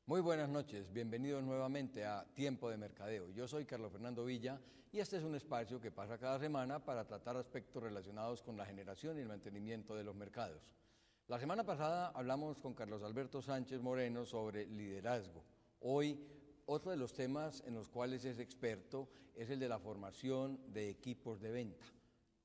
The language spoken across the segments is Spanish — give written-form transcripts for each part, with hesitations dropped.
Muy buenas noches, bienvenidos nuevamente a Tiempo de Mercadeo. Yo soy Carlos Fernando Villa y este es un espacio que pasa cada semana para tratar aspectos relacionados con la generación y el mantenimiento de los mercados. La semana pasada hablamos con Carlos Alberto Sánchez Moreno sobre liderazgo. Hoy, otro de los temas en los cuales es experto es el de la formación de equipos de venta.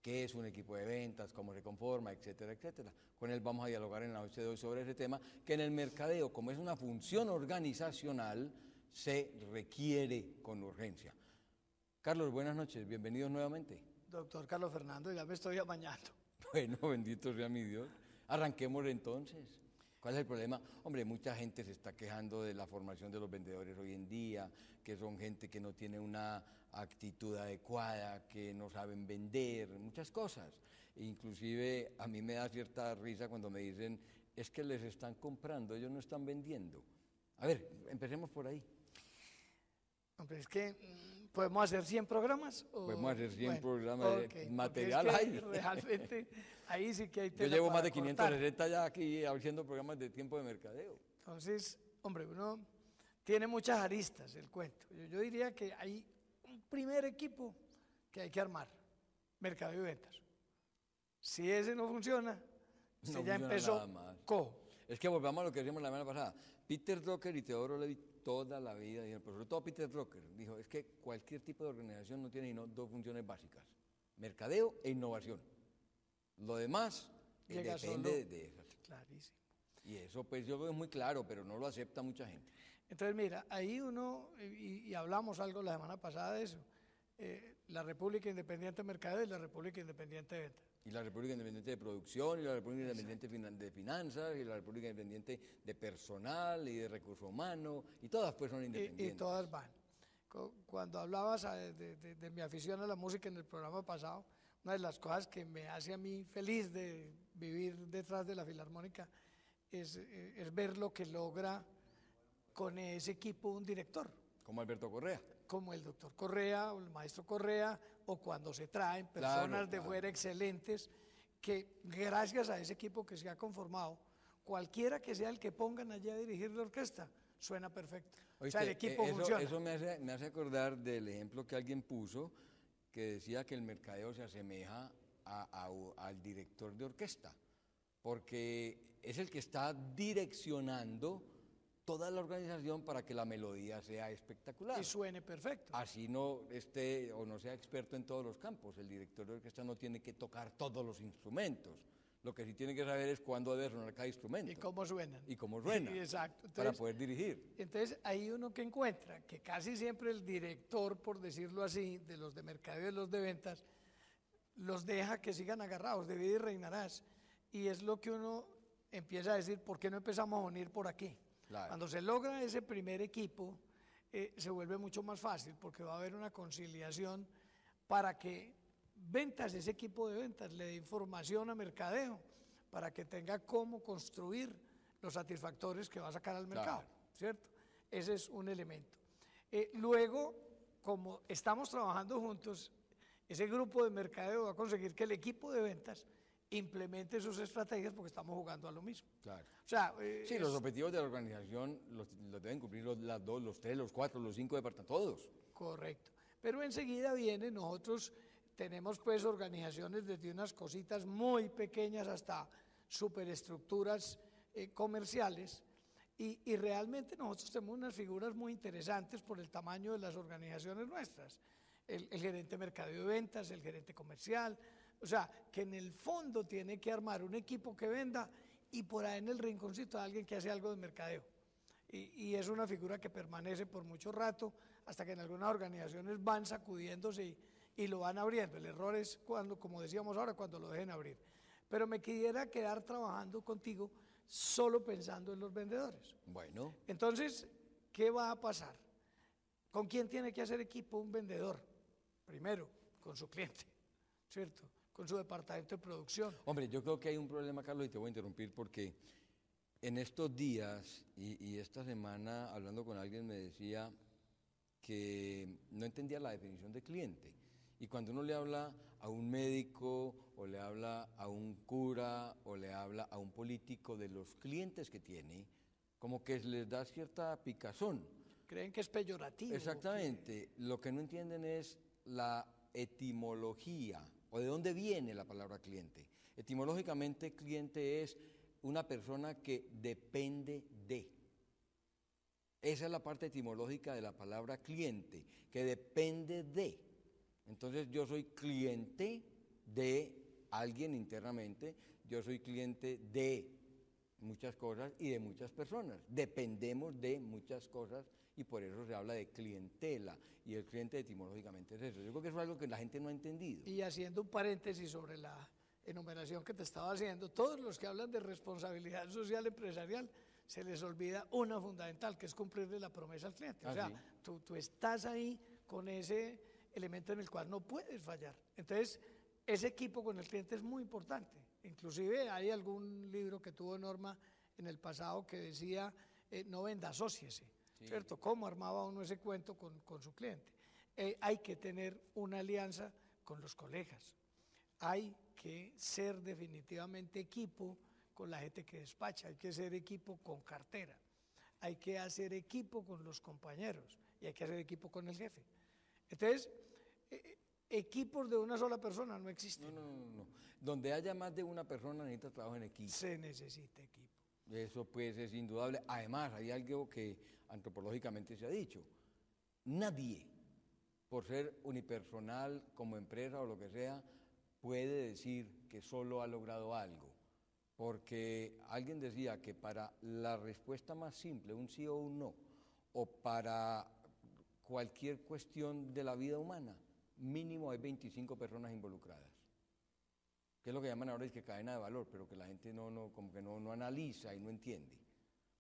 ¿Qué es un equipo de ventas? ¿Cómo se conforma? Etcétera, etcétera. Con él vamos a dialogar en la noche de hoy sobre ese tema, que en el mercadeo, como es una función organizacional, se requiere con urgencia. Carlos, buenas noches, bienvenidos nuevamente. Doctor Carlos Fernando, ya me estoy amañando. Bueno, bendito sea mi Dios. Arranquemos entonces. ¿Cuál es el problema? Hombre, mucha gente se está quejando de la formación de los vendedores hoy en día, que son gente que no tiene una actitud adecuada, que no saben vender, muchas cosas. Inclusive a mí me da cierta risa cuando me dicen, es que les están comprando, ellos no están vendiendo. A ver, empecemos por ahí. Hombre, es que podemos hacer 100 programas. Podemos hacer 100 programas de material es que ahí. Realmente, ahí sí que hay Yo tela llevo para más de cortar. 560 ya aquí haciendo programas de tiempo de mercadeo. Entonces, hombre, uno tiene muchas aristas el cuento. Yo diría que hay un primer equipo que hay que armar, mercadeo y ventas. Si ese no funciona, usted No ya funciona empezó nada más. cojo. Es que volvamos a lo que decíamos la semana pasada. Peter Drucker y Teodoro Levi toda la vida, pero sobre todo Peter Drucker, dijo, es que cualquier tipo de organización no tiene sino dos funciones básicas, mercadeo e innovación. Lo demás Llega depende solo. de esas. Clarísimo. Y eso pues yo lo veo muy claro, pero no lo acepta mucha gente. Entonces, mira, ahí uno, y hablamos algo la semana pasada de eso, la República Independiente de Mercadeo y la República Independiente de Ventas. Y la República Independiente de Producción, y la República Independiente de Finanzas, y la República Independiente de Personal y de Recursos Humanos, y todas pues son independientes. Y todas van. Cuando hablabas de mi afición a la música en el programa pasado, una de las cosas que me hace a mí feliz de vivir detrás de la Filarmónica es ver lo que logra con ese equipo un director. Como Alberto Correa. Como el doctor Correa o el maestro Correa, o cuando se traen personas de fuera excelentes, que gracias a ese equipo que se ha conformado, cualquiera que sea el que pongan allí a dirigir la orquesta, suena perfecto. Oíste, o sea, el equipo funciona. Eso me hace acordar del ejemplo que alguien puso, que decía que el mercadeo se asemeja al director de orquesta, porque es el que está direccionando toda la organización para que la melodía sea espectacular. Y suene perfecto. Así no esté o no sea experto en todos los campos. El director de orquesta no tiene que tocar todos los instrumentos. Lo que sí tiene que saber es cuándo debe sonar cada instrumento. Y cómo suenan. Y cómo suena. Exacto. Entonces, para poder dirigir. Entonces, ahí uno que encuentra que casi siempre el director, por decirlo así, de los de mercadeo y los de ventas, los deja que sigan agarrados, de vida y reinarás. Y es lo que uno empieza a decir, ¿por qué no empezamos a unir por aquí? Claro. Cuando se logra ese primer equipo, se vuelve mucho más fácil porque va a haber una conciliación para que ventas, ese equipo de ventas, le dé información a mercadeo para que tenga cómo construir los satisfactores que va a sacar al mercado, claro. ¿Cierto? Ese es un elemento. Luego, como estamos trabajando juntos, ese grupo de mercadeo va a conseguir que el equipo de ventas implemente sus estrategias porque estamos jugando a lo mismo. Claro. O sea, sí, los objetivos de la organización los deben cumplir las dos, los tres, los cuatro, los cinco departamentos, todos. Correcto. Pero enseguida viene, nosotros tenemos pues organizaciones desde unas cositas muy pequeñas hasta superestructuras comerciales y realmente nosotros tenemos unas figuras muy interesantes por el tamaño de las organizaciones nuestras. El gerente de mercadeo de ventas, el gerente comercial, o sea, que en el fondo tiene que armar un equipo que venda y por ahí en el rinconcito hay alguien que hace algo de mercadeo. Y es una figura que permanece por mucho rato hasta que en algunas organizaciones van sacudiéndose y lo van abriendo. El error es cuando, como decíamos ahora, cuando lo dejen abrir. Pero me quisiera quedar trabajando contigo solo pensando en los vendedores. Bueno. Entonces, ¿qué va a pasar? ¿Con quién tiene que hacer equipo un vendedor? Primero, con su cliente, ¿cierto? Con su departamento de producción. Hombre, yo creo que hay un problema, Carlos, y te voy a interrumpir porque en estos días y esta semana, hablando con alguien, me decía que no entendía la definición de cliente. Y cuando uno le habla a un médico, o le habla a un cura, o le habla a un político de los clientes que tiene, como que les da cierta picazón. Creen que es peyorativo. Exactamente, lo que no entienden es la etimología, o de dónde viene la palabra cliente. Etimológicamente, cliente es una persona que depende de. Esa es la parte etimológica de la palabra cliente, que depende de. Entonces yo soy cliente de alguien internamente, yo soy cliente de muchas cosas y de muchas personas. Dependemos de muchas cosas y por eso se habla de clientela. Y el cliente etimológicamente es eso. Yo creo que eso es algo que la gente no ha entendido. Y haciendo un paréntesis sobre la enumeración que te estaba haciendo, todos los que hablan de responsabilidad social empresarial, se les olvida una fundamental, que es cumplirle la promesa al cliente. O sea, sí. tú estás ahí con ese elemento en el cual no puedes fallar. Entonces, ese equipo con el cliente es muy importante. Inclusive hay algún libro que tuvo Norma en el pasado que decía, no venda, asóciese, sí. ¿Cierto? ¿Cómo armaba uno ese cuento con su cliente? Hay que tener una alianza con los colegas. Hay que ser definitivamente equipo con la gente que despacha, hay que ser equipo con cartera, hay que hacer equipo con los compañeros y hay que hacer equipo con el jefe. Entonces, equipos de una sola persona no existen. No. Donde haya más de una persona necesita trabajo en equipo. Se necesita equipo. Eso pues es indudable. Además, hay algo que antropológicamente se ha dicho. Nadie, por ser unipersonal como empresa o lo que sea, puede decir que solo ha logrado algo. Porque alguien decía que para la respuesta más simple, un sí o un no, o para cualquier cuestión de la vida humana, mínimo hay 25 personas involucradas. Que es lo que llaman ahora es que cadena de valor, pero que la gente como que no analiza y no entiende.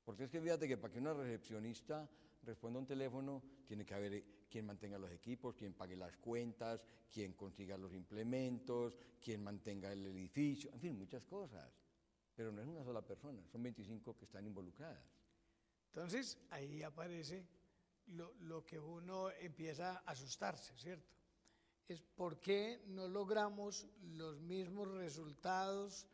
Porque es que fíjate que para que una recepcionista responda a un teléfono, tiene que haber quien mantenga los equipos, quien pague las cuentas, quien consiga los implementos, quien mantenga el edificio, en fin, muchas cosas. Pero no es una sola persona, son 25 que están involucradas. Entonces, ahí aparece lo que uno empieza a asustarse, ¿cierto? Es por qué no logramos los mismos resultados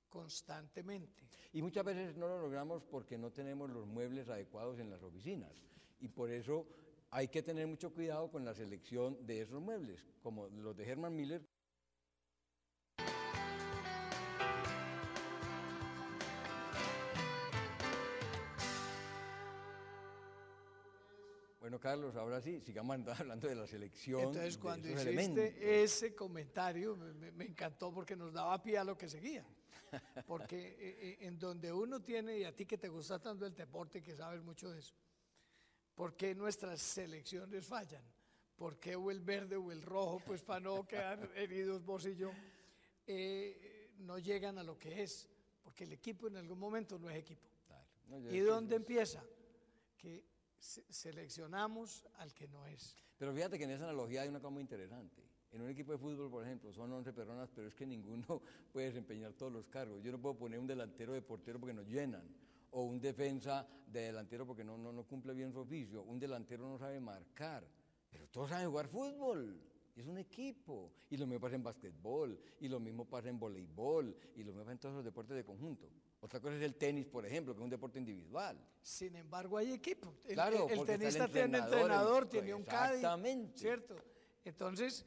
constantemente. Y muchas veces no lo logramos porque no tenemos los muebles adecuados en las oficinas. Y por eso hay que tener mucho cuidado con la selección de esos muebles, como los de Herman Miller. Bueno, Carlos, ahora sí, sigamos hablando de la selección. Entonces, cuando de esos hiciste elementos. ese comentario, me encantó porque nos daba pie a lo que seguía. Porque en donde uno tiene, y a ti que te gusta tanto el deporte, que sabes mucho de eso, ¿por qué nuestras selecciones fallan? ¿Por qué o el verde o el rojo, pues para no quedar heridos vos y yo, no llegan a lo que es? Porque el equipo en algún momento no es equipo. Claro. No, ¿Y dónde empieza? Que seleccionamos al que no es. Pero fíjate que en esa analogía hay una cosa muy interesante. En un equipo de fútbol, por ejemplo, son 11 personas, pero es que ninguno puede desempeñar todos los cargos. Yo no puedo poner un delantero de portero porque nos llenan, o un defensa de delantero porque no cumple bien su oficio, un delantero no sabe marcar, pero todos saben jugar fútbol. Es un equipo. Y lo mismo pasa en basquetbol, y lo mismo pasa en voleibol, y lo mismo pasa en todos los deportes de conjunto. Otra cosa es el tenis, por ejemplo, que es un deporte individual. Sin embargo, hay equipo. Claro, el tenista tiene entrenador, tiene un caddy. Exactamente. ¿Cierto? Entonces,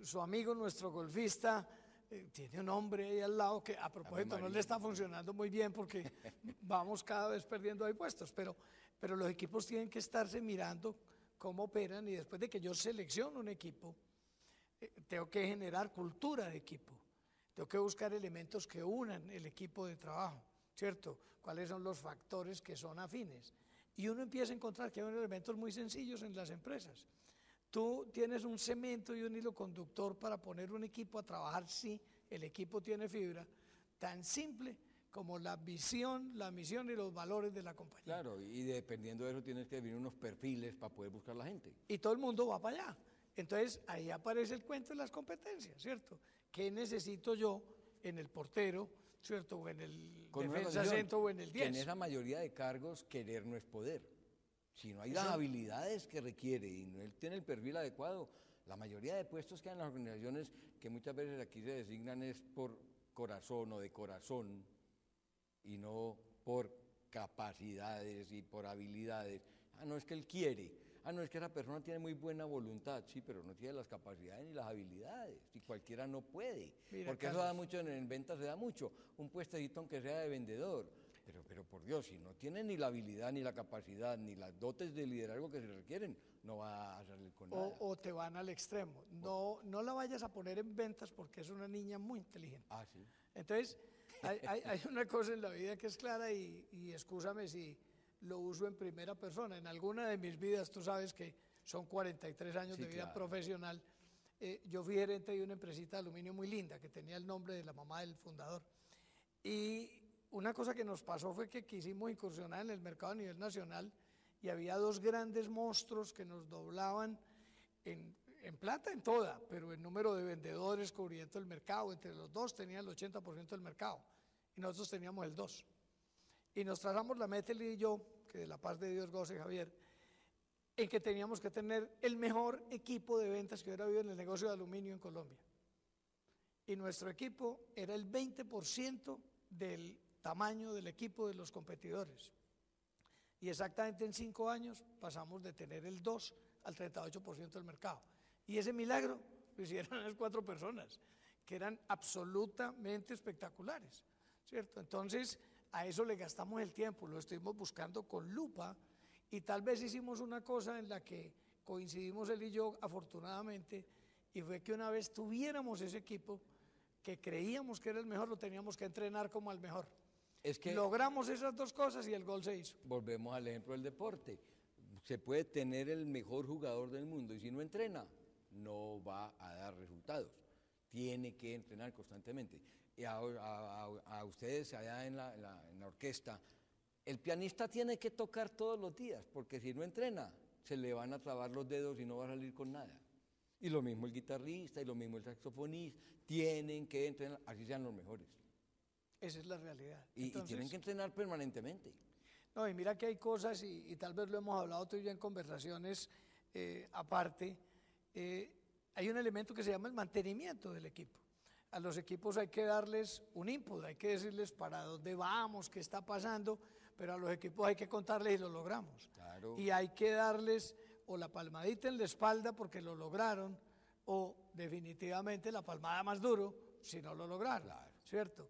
su amigo, nuestro golfista, tiene un hombre ahí al lado que, a propósito, no le está funcionando muy bien porque vamos cada vez perdiendo ahí puestos. Pero los equipos tienen que estarse mirando cómo operan, y después de que yo selecciono un equipo, tengo que generar cultura de equipo. Tengo que buscar elementos que unan el equipo de trabajo, ¿cierto? ¿Cuáles son los factores que son afines? Y uno empieza a encontrar que hay elementos muy sencillos en las empresas. Tú tienes un cemento y un hilo conductor para poner un equipo a trabajar si el equipo tiene fibra, tan simple como la visión, la misión y los valores de la compañía. Claro, y dependiendo de eso tienes que definir unos perfiles para poder buscar la gente. Y todo el mundo va para allá. Entonces, ahí aparece el cuento de las competencias, ¿cierto? ¿Qué necesito yo en el portero, ¿cierto? O en el defensa centro o en el 10. En esa mayoría de cargos, querer no es poder. Si no hay las habilidades que requiere y no él tiene el perfil adecuado, la mayoría de puestos que hay en las organizaciones, que muchas veces aquí se designan es por corazón o de corazón, y no por capacidades y por habilidades. Ah, no, es que él quiere. Ah, no, es que esa persona tiene muy buena voluntad. Sí, pero no tiene las capacidades ni las habilidades. Y cualquiera no puede. Mira, porque Carlos, eso da mucho, en ventas se da mucho. Un puestecito aunque sea de vendedor. Pero por Dios, si no tiene ni la habilidad, ni la capacidad, ni las dotes de liderazgo que se requieren, no va a salir con nada. o te van al extremo. No la vayas a poner en ventas porque es una niña muy inteligente. Ah, sí. Entonces, hay una cosa en la vida que es clara y excúsame si lo uso en primera persona. En alguna de mis vidas, tú sabes que son 43 años Sí, de vida claro. profesional, yo fui gerente de una empresita de aluminio muy linda que tenía el nombre de la mamá del fundador. Y una cosa que nos pasó fue que quisimos incursionar en el mercado a nivel nacional y había dos grandes monstruos que nos doblaban en plata en toda, pero en número de vendedores cubriendo el mercado. Entre los dos tenían el 80% del mercado y nosotros teníamos el 2%. Y nos trazamos la meta, él y yo, que de la paz de Dios goce Javier, en que teníamos que tener el mejor equipo de ventas que hubiera habido en el negocio de aluminio en Colombia. Y nuestro equipo era el 20% del tamaño del equipo de los competidores. Y exactamente en 5 años pasamos de tener el 2 al 38% del mercado. Y ese milagro lo hicieron las 4 personas, que eran absolutamente espectaculares, ¿cierto? Entonces, a eso le gastamos el tiempo, lo estuvimos buscando con lupa y tal vez hicimos una cosa en la que coincidimos él y yo afortunadamente, y fue que una vez tuviéramos ese equipo que creíamos que era el mejor, lo teníamos que entrenar como al mejor. Es que logramos esas dos cosas y el gol se hizo. volvemos al ejemplo del deporte. Se puede tener el mejor jugador del mundo y si no entrena, no va a dar resultados. Tiene que entrenar constantemente. Y a ustedes allá en la orquesta, el pianista tiene que tocar todos los días, porque si no entrena, se le van a trabar los dedos y no va a salir con nada. Y lo mismo el guitarrista y lo mismo el saxofonista, tienen que entrenar, así sean los mejores. Esa es la realidad. Y tienen que entrenar permanentemente. No, y mira que hay cosas, y tal vez lo hemos hablado tú y yo en conversaciones aparte, hay un elemento que se llama el mantenimiento del equipo. A los equipos hay que darles un input, hay que decirles para dónde vamos, qué está pasando, pero a los equipos hay que contarles y lo logramos. Claro. Y hay que darles o la palmadita en la espalda porque lo lograron, o definitivamente la palmada más duro si no lo lograron, Claro. ¿cierto?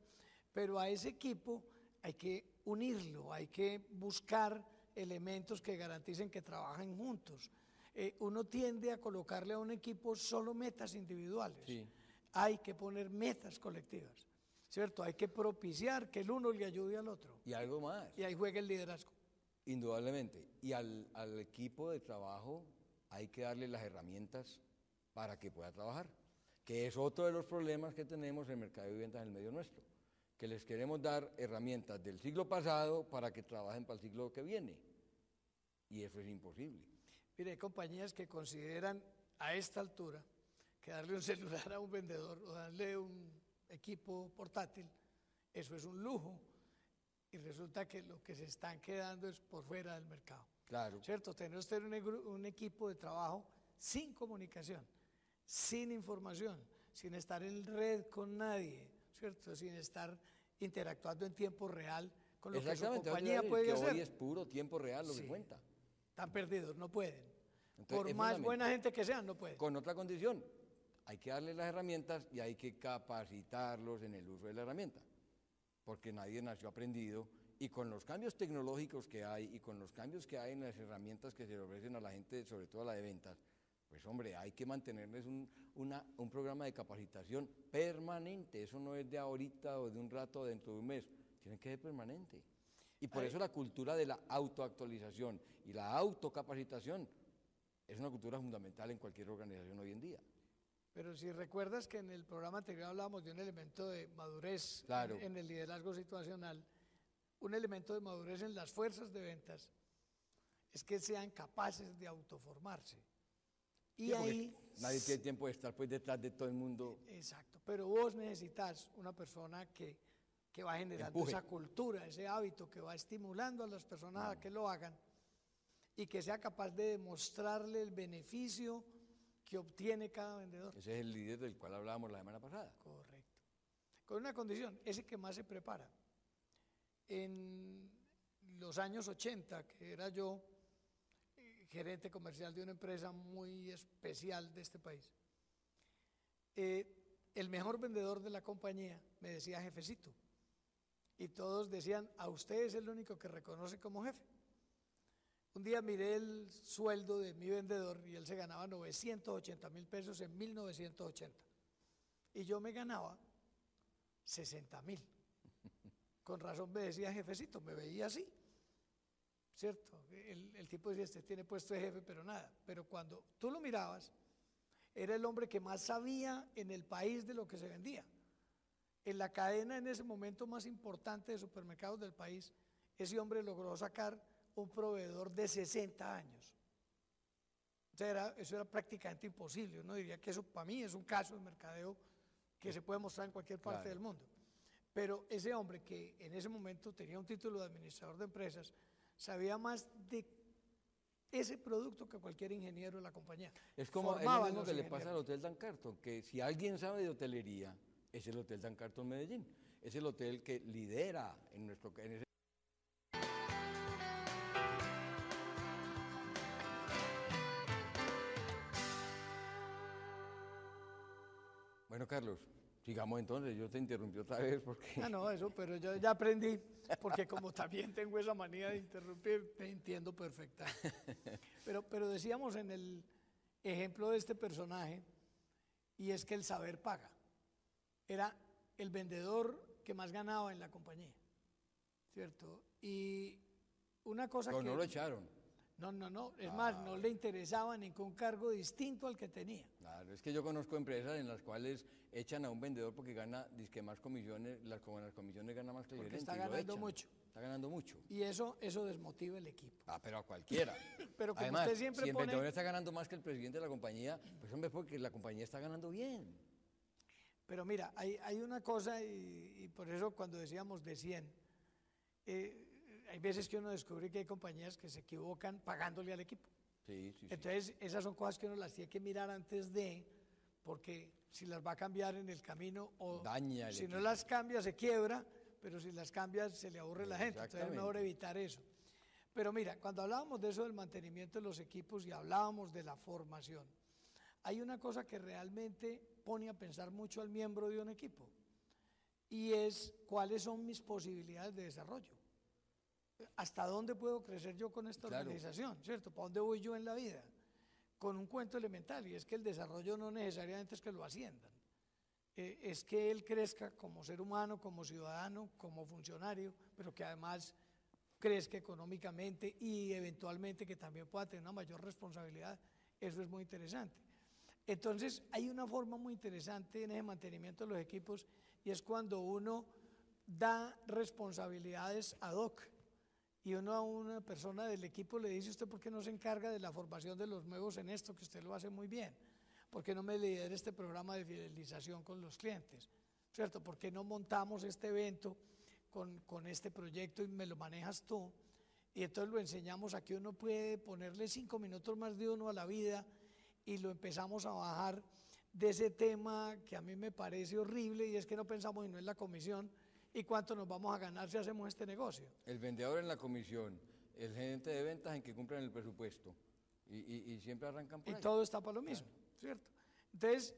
Pero a ese equipo hay que unirlo, hay que buscar elementos que garanticen que trabajen juntos. Uno tiende a colocarle a un equipo solo metas individuales. Sí. Hay que poner metas colectivas, ¿cierto? Hay que propiciar que el uno le ayude al otro. Y algo más. Y ahí juega el liderazgo. Indudablemente. Y al equipo de trabajo hay que darle las herramientas para que pueda trabajar, que es otro de los problemas que tenemos en el mercado de viviendas en el medio nuestro, que les queremos dar herramientas del siglo pasado para que trabajen para el siglo que viene. Y eso es imposible. Mire, hay compañías que consideran a esta altura que darle un celular a un vendedor o darle un equipo portátil, eso es un lujo. Y resulta que lo que se están quedando es por fuera del mercado. Claro. ¿Cierto? Tenemos que tener un equipo de trabajo sin comunicación, sin información, sin estar en red con nadie, ¿cierto? Sin estar interactuando en tiempo real con lo que su compañía puede hacer. Hoy es puro tiempo real lo que cuenta. Están perdidos, no pueden. Entonces, por más buena gente que sean, no pueden. Con otra condición, hay que darles las herramientas y hay que capacitarlos en el uso de la herramienta, porque nadie nació aprendido y con los cambios tecnológicos que hay y con los cambios que hay en las herramientas que se le ofrecen a la gente, sobre todo a la de ventas, pues hombre, hay que mantenerles un programa de capacitación permanente. Eso no es de ahorita o de un rato o dentro de un mes, tiene que ser permanente. Y por eso la cultura de la autoactualización y la autocapacitación es una cultura fundamental en cualquier organización hoy en día. Pero si recuerdas que en el programa anterior hablábamos de un elemento de madurez Claro. en el liderazgo situacional, un elemento de madurez en las fuerzas de ventas es que sean capaces de autoformarse. Y Sí, ahí nadie tiene tiempo de estar pues detrás de todo el mundo. exacto, pero vos necesitas una persona que va generando Empuje. esa cultura, ese hábito, que va estimulando a las personas a que lo hagan y que sea capaz de demostrarle el beneficio que obtiene cada vendedor. Ese es el líder del cual hablábamos la semana pasada. Correcto. Con una condición, ese que más se prepara. En los años 80, que era yo gerente comercial de una empresa muy especial de este país, el mejor vendedor de la compañía me decía jefecito. Y todos decían, a usted es el único que reconoce como jefe. Un día miré el sueldo de mi vendedor y él se ganaba 980.000 pesos en 1980. Y yo me ganaba 60.000. Con razón me decía jefecito, me veía así, ¿cierto? El tipo decía, este tiene puesto de jefe, pero nada. Pero cuando tú lo mirabas, era el hombre que más sabía en el país de lo que se vendía. En la cadena en ese momento más importante de supermercados del país, ese hombre logró sacar un proveedor de 60 años. O sea, eso era prácticamente imposible. Uno diría que eso para mí es un caso de mercadeo que se puede mostrar en cualquier parte del mundo. Pero ese hombre que en ese momento tenía un título de administrador de empresas, sabía más de ese producto que cualquier ingeniero de la compañía. Es como es lo mismo que le pasa al Hotel Dan Carton, que si alguien sabe de hotelería, es el Hotel Dan Carton Medellín. Es el hotel que lidera en ese. Bueno, Carlos, sigamos entonces. Yo te interrumpí otra vez porque... No, eso, pero yo ya aprendí, porque como también tengo esa manía de interrumpir, te entiendo perfectamente. Pero decíamos en el ejemplo de este personaje, y es que el saber paga. Era el vendedor que más ganaba en la compañía, ¿cierto? Y una cosa que... No lo echaron. No, es más, no le interesaba ningún cargo distinto al que tenía. Claro, es que yo conozco empresas en las cuales echan a un vendedor porque gana disque más comisiones, las comisiones gana más que el gerente. Está ganando mucho. Está ganando mucho. Y eso desmotiva el equipo. Pero a cualquiera. Pero como además, usted siempre si el vendedor está ganando más que el presidente de la compañía, pues hombre, porque la compañía está ganando bien. Pero mira, hay una cosa, y por eso cuando decíamos de 100, hay veces que uno descubre que hay compañías que se equivocan pagándole al equipo. Sí. Entonces, esas son cosas que uno las tiene que mirar antes de, porque si las va a cambiar en el camino o daña si equipo. No las cambia se quiebra, pero si las cambia se le aburre la gente. Entonces es mejor evitar eso. Pero mira, cuando hablábamos de eso del mantenimiento de los equipos y hablábamos de la formación, hay una cosa que realmente pone a pensar mucho al miembro de un equipo y es cuáles son mis posibilidades de desarrollo. ¿Hasta dónde puedo crecer yo con esta organización? ¿Cierto? ¿Para dónde voy yo en la vida? Con un cuento elemental, y es que el desarrollo no necesariamente es que lo asciendan, es que él crezca como ser humano, como ciudadano, como funcionario, pero que además crezca económicamente y eventualmente que también pueda tener una mayor responsabilidad. Eso es muy interesante. Entonces, hay una forma muy interesante en ese mantenimiento de los equipos, y es cuando uno da responsabilidades ad hoc. Y uno a una persona del equipo le dice, ¿usted por qué no se encarga de la formación de los nuevos en esto, que usted lo hace muy bien? ¿Por qué no me lidera este programa de fidelización con los clientes? ¿Cierto? ¿Por qué no montamos este evento con este proyecto y me lo manejas tú? Y entonces lo enseñamos a que uno puede ponerle 5 minutos más de uno a la vida y lo empezamos a bajar de ese tema que a mí me parece horrible, y es que no pensamos en la comisión, ¿y cuánto nos vamos a ganar si hacemos este negocio? El vendedor en la comisión, el gerente de ventas en que cumplan el presupuesto y siempre arrancan por ahí. Y todo está para lo mismo, ¿cierto? Entonces,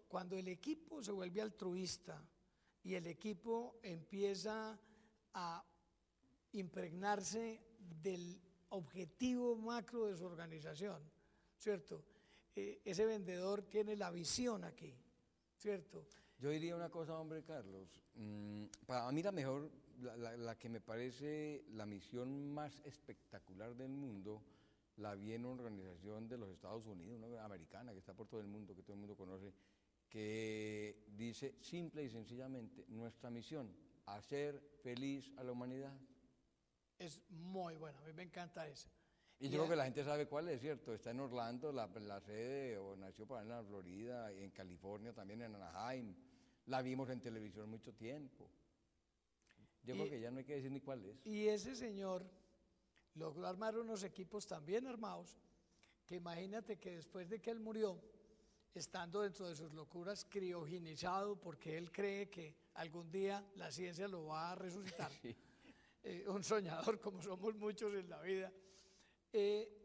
cuando el equipo se vuelve altruista y el equipo empieza a impregnarse del objetivo macro de su organización, ¿cierto? Ese vendedor tiene la visión aquí, ¿cierto? Yo diría una cosa, hombre, Carlos. Para mí la que me parece la misión más espectacular del mundo, la vi en una organización de los Estados Unidos, una americana que está por todo el mundo, que todo el mundo conoce, que dice simple y sencillamente, nuestra misión, hacer feliz a la humanidad. Es muy buena, a mí me encanta eso. Y yo creo que la gente sabe cuál es, ¿cierto? Está en Orlando, la sede, o nació para en la Florida, en California, también en Anaheim. La vimos en televisión mucho tiempo. Yo creo que ya no hay que decir ni cuál es. Y ese señor logró armar unos equipos tan bien armados, que imagínate que después de que él murió, estando dentro de sus locuras, criogenizado, porque él cree que algún día la ciencia lo va a resucitar. Sí. un soñador como somos muchos en la vida.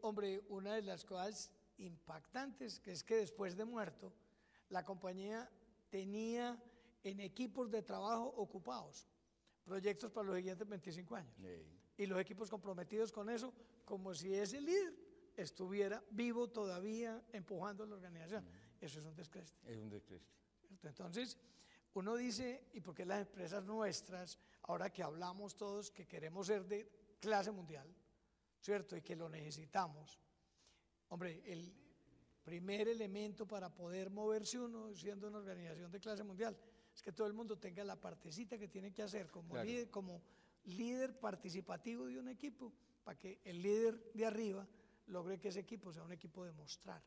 Hombre, una de las cosas impactantes que es que después de muerto, la compañía tenía en equipos de trabajo ocupados proyectos para los siguientes 25 años. Y los equipos comprometidos con eso, como si ese líder estuviera vivo todavía empujando la organización. Eso es un descrédito. Es un descrédito. Entonces, uno dice, ¿y por qué las empresas nuestras, ahora que hablamos todos que queremos ser de clase mundial, ¿cierto? Y que lo necesitamos. Hombre, el primer elemento para poder moverse uno siendo una organización de clase mundial es que todo el mundo tenga la partecita que tiene que hacer como, claro, líder participativo de un equipo, para que el líder de arriba logre que ese equipo sea un equipo de mostrar.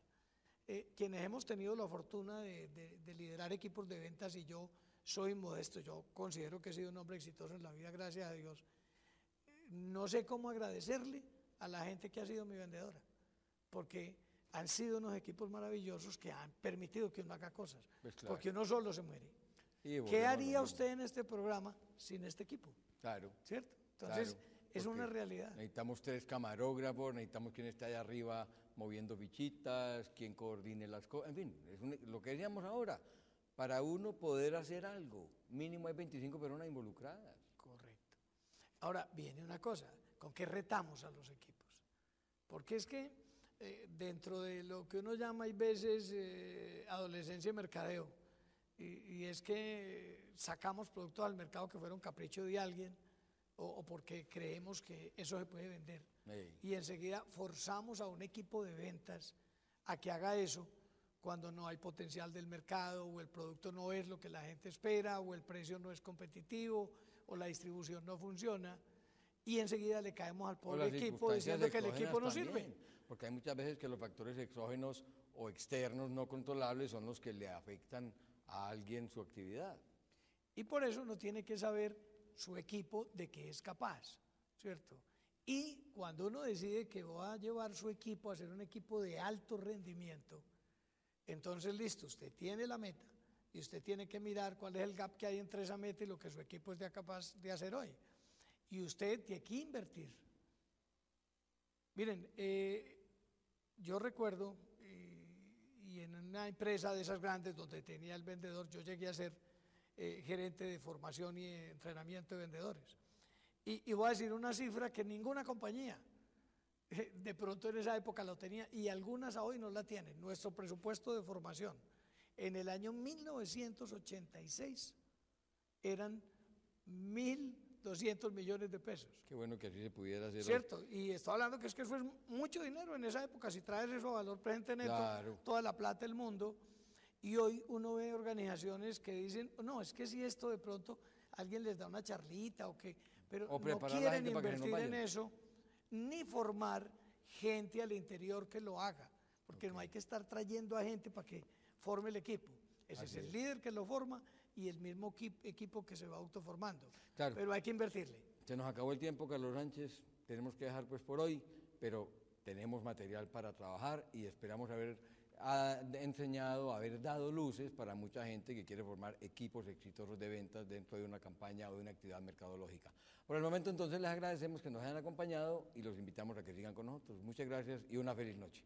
Quienes hemos tenido la fortuna de liderar equipos de ventas, y yo soy modesto, yo considero que he sido un hombre exitoso en la vida, gracias a Dios, no sé cómo agradecerle a la gente que ha sido mi vendedora, porque han sido unos equipos maravillosos que han permitido que uno haga cosas, pues claro, porque uno solo se muere. ¿Qué haría usted en este programa sin este equipo? Claro. ¿Cierto? Entonces, claro, es una realidad. Necesitamos 3 camarógrafos, necesitamos quien esté allá arriba moviendo fichitas, quien coordine las cosas, en fin, lo que decíamos ahora, para uno poder hacer algo, mínimo hay 25 personas involucradas. Correcto. Ahora, viene una cosa, ¿con qué retamos a los equipos? Porque es que dentro de lo que uno llama, hay veces, adolescencia y mercadeo, y es que sacamos productos al mercado que fueron capricho de alguien o porque creemos que eso se puede vender. Y enseguida forzamos a un equipo de ventas a que haga eso cuando no hay potencial del mercado o el producto no es lo que la gente espera o el precio no es competitivo o la distribución no funciona, y enseguida le caemos al pobre equipo diciendo que el equipo no sirve. Porque hay muchas veces que los factores exógenos o externos no controlables son los que le afectan a alguien su actividad. Y por eso uno tiene que saber su equipo de qué es capaz, ¿cierto? Y cuando uno decide que va a llevar su equipo a ser un equipo de alto rendimiento, entonces listo, usted tiene la meta y usted tiene que mirar cuál es el gap que hay entre esa meta y lo que su equipo es capaz de hacer hoy. Y usted tiene que invertir. Miren, yo recuerdo, y en una empresa de esas grandes donde tenía el vendedor, yo llegué a ser gerente de formación y entrenamiento de vendedores. Y voy a decir una cifra que ninguna compañía de pronto en esa época lo tenía, y algunas a hoy no la tienen. Nuestro presupuesto de formación en el año 1986 eran 1.200 millones de pesos. Qué bueno que así se pudiera hacer. ¿Cierto? Hoy. Y estoy hablando que es que eso es mucho dinero en esa época, si traes eso a valor presente neto, claro, toda la plata del mundo. Y hoy uno ve organizaciones que dicen, no, es que si esto de pronto alguien les da una charlita pero no quieren invertir en eso, ni formar gente al interior que lo haga, porque no hay que estar trayendo a gente para que forme el equipo. Ese es el líder que lo forma y el mismo equipo que se va autoformando. Claro. Pero hay que invertirle. Se nos acabó el tiempo, Carlos Sánchez, tenemos que dejar pues por hoy, pero tenemos material para trabajar y esperamos haber enseñado, haber dado luces para mucha gente que quiere formar equipos exitosos de ventas dentro de una campaña o de una actividad mercadológica. Por el momento entonces les agradecemos que nos hayan acompañado y los invitamos a que sigan con nosotros. Muchas gracias y una feliz noche.